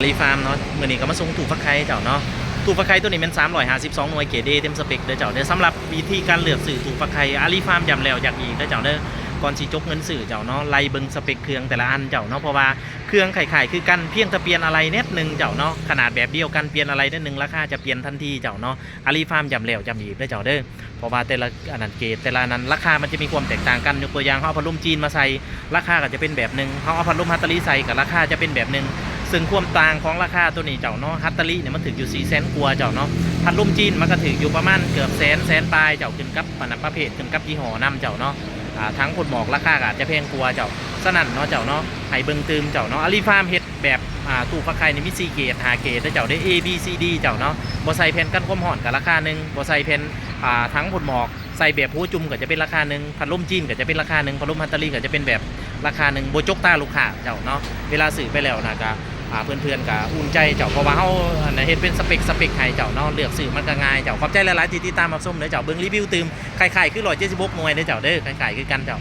รีฟาร์มเนาะมื่อนี้ก็มาส่งถูกฟักไข่เจ้าเนาะถูกฟักไข่ตัวนี้เป็น352หน่วยเกรด A เต็มสเปคเด้อเจ้าเด้อสำหรับวิธีการเลือกสื่อถูกฟักไข่อารีฟาร์มย้ำแล้วอยากอีกเด้อเจ้าเด้อก่อนสิจกเงินสื่อเจ้าเนาะไล่เบิ่งสเปคเครื่องแต่ละอันเจ้าเนาะเพราะว่าเครื่องไข่คือกันเพียงแต่เปลี่ยนอะไรนิดนึงเจ้าเนาะขนาดแบบเดียวกันเปลี่ยนอะไรนิดนึงราคาจะเปลี่ยนทันทีเจ้าเนาะอารีฟาร์มย้ำแล้วย้ำอีกเด้อเจ้าเด้อเพราะว่าแต่ละอันนั้นเกรดแต่ละนั้นราคามันจะมีความแตกต่างกันยกตัวอย่างเขาเอาพัดลมจีนมาใส่ราคาก็จะเป็นแบบนึงเขาเอาพัดลมฮัตตาลีใส่กับราคาจะเป็นแบบนึงซึ่งความต่างของราคาตัวนี้เจ้าเนาะฮัตตาลีเนี่ยมันถึงอยู่400,000 กว่าเจ้าเนาะพัดลมจีนมันก็ถึงอยู่ประมาณเกือบแสนปลายเจ้าขึ้นกับประเภทขึ้นกับยี่ห้อนำเจ้าเนาะทั้งผลหมอกราคาก็อาจจะแพงกว่าเจ้าสนั่นเนาะเจ้าเนาะไห้เบิ่งตืมเจ้าเนาะอาลีฟาร์มเฮ็ดแบบตู้ฟักไข่ในมี4เกรด5เกรดเจ้าได้ A B C D เจ้าเนาะบ่ใส่แผ่นกันความร้อนกับราคานึงบ่ใส่แผ่นทั้งผลหมอกใส่แบบหูจุ่มก็จะเป็นราคานึงพัดลมจีนก็จะเป็นราคานึงพัดลมฮัตตาลีก็จะเป็นแบบราคานึงบ่จกตาลูกค้าเจ้าเนาะเวลาซื้อไปแล้วนะก็เพื่อนๆก็อุ่นใจเจ้าเพราะว่าเฮาเฮ็ดเป็นสเปคให้เจ้าเนาะเลือกซื้อมันก็ง่ายเจ้าขอบใจหลายๆที่ติดตามรับชมเด้อเจ้าเบิ่งรีวิวตืมไข่คือ176หน่วยเด้อเจ้าเด้อไข่คือกันเจ้า